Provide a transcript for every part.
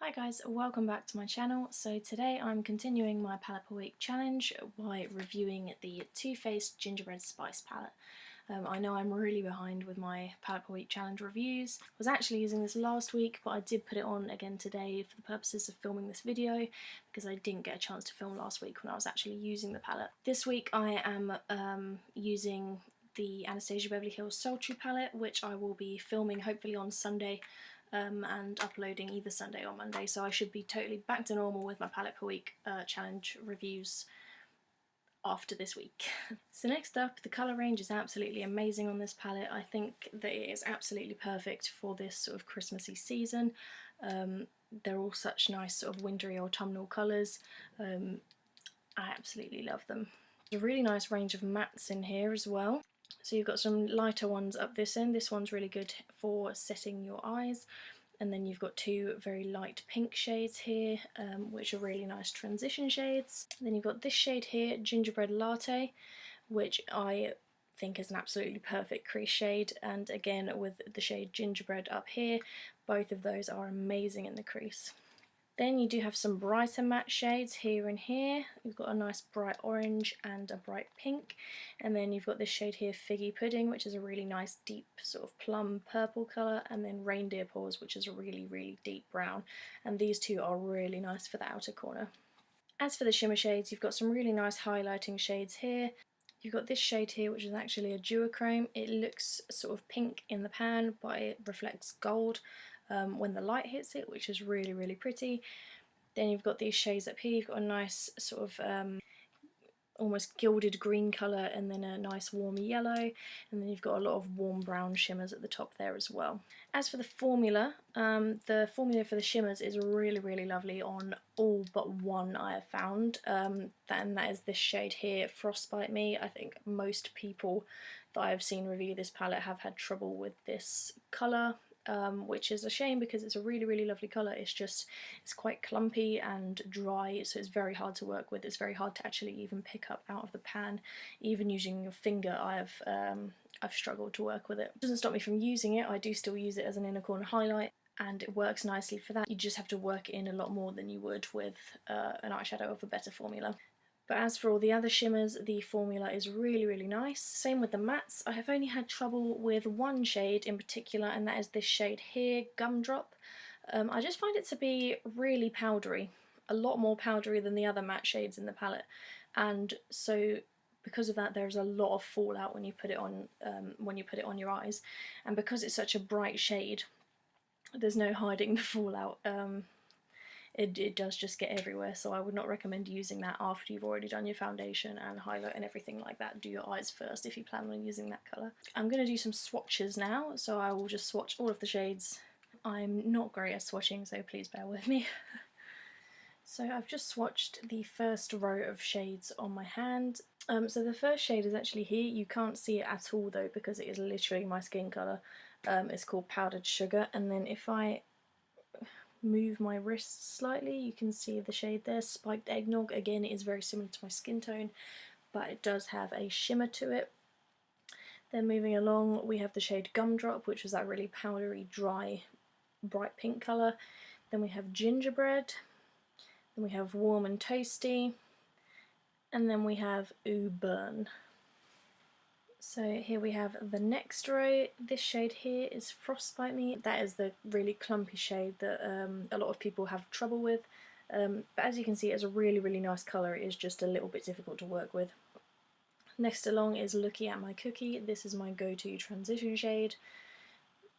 Hi guys, welcome back to my channel. So today I'm continuing my palette per week challenge by reviewing the Faced Gingerbread Spice palette. I know I'm really behind with my palette per week challenge reviews. I was actually using this last week, but I did put it on again today for the purposes of filming this video because I didn't get a chance to film last week when I was actually using the palette. This week I am using the Anastasia Beverly Hills Sultry palette, which I will be filming hopefully on Sunday and uploading either Sunday or Monday, so I should be totally back to normal with my palette per week challenge reviews after this week. So next up, the colour range is absolutely amazing on this palette. I think that it is absolutely perfect for this sort of Christmassy season. They're all such nice sort of wintry autumnal colours. I absolutely love them. There's a really nice range of mattes in here as well. So you've got some lighter ones up this end. This one's really good for setting your eyes. And then you've got two very light pink shades here, which are really nice transition shades. And then you've got this shade here, Gingerbread Latte, which I think is an absolutely perfect crease shade. And again, with the shade Gingerbread up here, both of those are amazing in the crease. Then you do have some brighter matte shades here and here. You've got a nice bright orange and a bright pink. And then you've got this shade here, Figgy Pudding, which is a really nice deep sort of plum purple colour. And then Reindeer Paws, which is a really, really deep brown. And these two are really nice for the outer corner. As for the shimmer shades, you've got some really nice highlighting shades here. You've got this shade here, which is actually a duochrome. It looks sort of pink in the pan, but it reflects gold when the light hits it, which is really, really pretty. Then you've got these shades up here. You've got a nice sort of almost gilded green colour, and then a nice warm yellow, and then you've got a lot of warm brown shimmers at the top there as well. As for the formula for the shimmers is really, really lovely on all but one I have found, and that is this shade here, Frostbite Me. I think most people that I have seen review this palette have had trouble with this colour. Which is a shame because it's a really, really lovely colour. It's quite clumpy and dry, so it's very hard to work with. It's very hard to actually even pick up out of the pan. Even using your finger, I've struggled to work with it. It doesn't stop me from using it. I do still use it as an inner corner highlight, and it works nicely for that. You just have to work it in a lot more than you would with an eyeshadow of a better formula. But as for all the other shimmers, the formula is really, really nice. Same with the mattes. I have only had trouble with one shade in particular, and that is this shade here, Gumdrop. I just find it to be really powdery, a lot more powdery than the other matte shades in the palette. And so because of that, there's a lot of fallout when you put it on your eyes. And because it's such a bright shade, there's no hiding the fallout. It does just get everywhere, so I would not recommend using that after you've already done your foundation and highlight and everything like that. Do your eyes first if you plan on using that colour. I'm going to do some swatches now, so I will just swatch all of the shades. I'm not great at swatching, so please bear with me. So I've just swatched the first row of shades on my hand. So the first shade is actually here. You can't see it at all though because it is literally my skin colour. It's called Powdered Sugar, and then if I move my wrist slightly, you can see the shade there, Spiked Eggnog. Again, it is very similar to my skin tone, but it does have a shimmer to it. Then moving along, we have the shade Gumdrop, which was that really powdery, dry, bright pink colour. Then we have Gingerbread. Then we have Warm and Toasty. And then we have Ooh Burn. So here we have the next row. This shade here is Frostbite Me. That is the really clumpy shade that a lot of people have trouble with. But as you can see, it's a really, really nice colour. It is just a little bit difficult to work with. Next along is Looking at My Cookie. This is my go-to transition shade.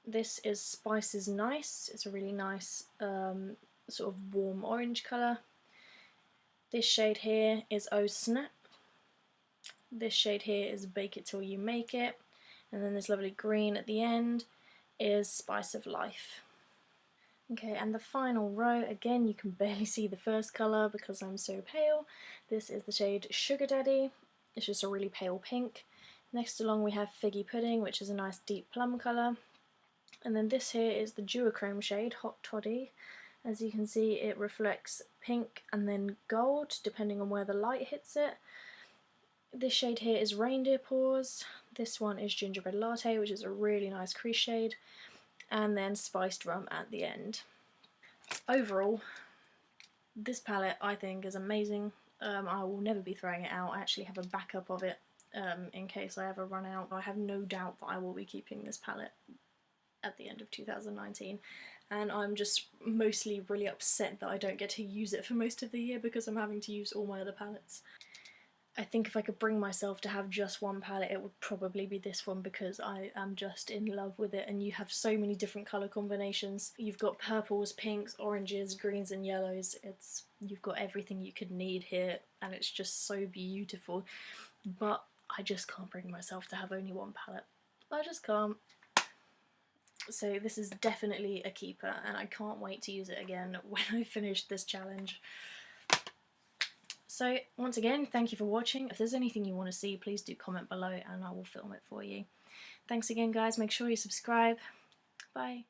This is Spice is Nice. It's a really nice sort of warm orange colour. This shade here is Oh Snap. This shade here is Bake It Till You Make It, and then this lovely green at the end is Spice of Life. Okay, and the final row, again you can barely see the first colour because I'm so pale. This is the shade Sugar Daddy. It's just a really pale pink. Next along we have Figgy Pudding, which is a nice deep plum colour. And then this here is the duochrome shade, Hot Toddy. As you can see, it reflects pink and then gold depending on where the light hits it. This shade here is Reindeer Paws. This one is Gingerbread Latte, which is a really nice crease shade. And then Spiced Rum at the end. overall, this palette I think is amazing. I will never be throwing it out. I actually have a backup of it in case I ever run out. I have no doubt that I will be keeping this palette at the end of 2019, and I'm just mostly really upset that I don't get to use it for most of the year because I'm having to use all my other palettes. I think if I could bring myself to have just one palette, it would probably be this one because I am just in love with it, and you have so many different colour combinations. You've got purples, pinks, oranges, greens and yellows. You've got everything you could need here, and it's just so beautiful. But I just can't bring myself to have only one palette. I just can't. So this is definitely a keeper, and I can't wait to use it again when I finish this challenge. So once again, thank you for watching. If there's anything you want to see, please do comment below and I will film it for you. Thanks again guys, make sure you subscribe. Bye.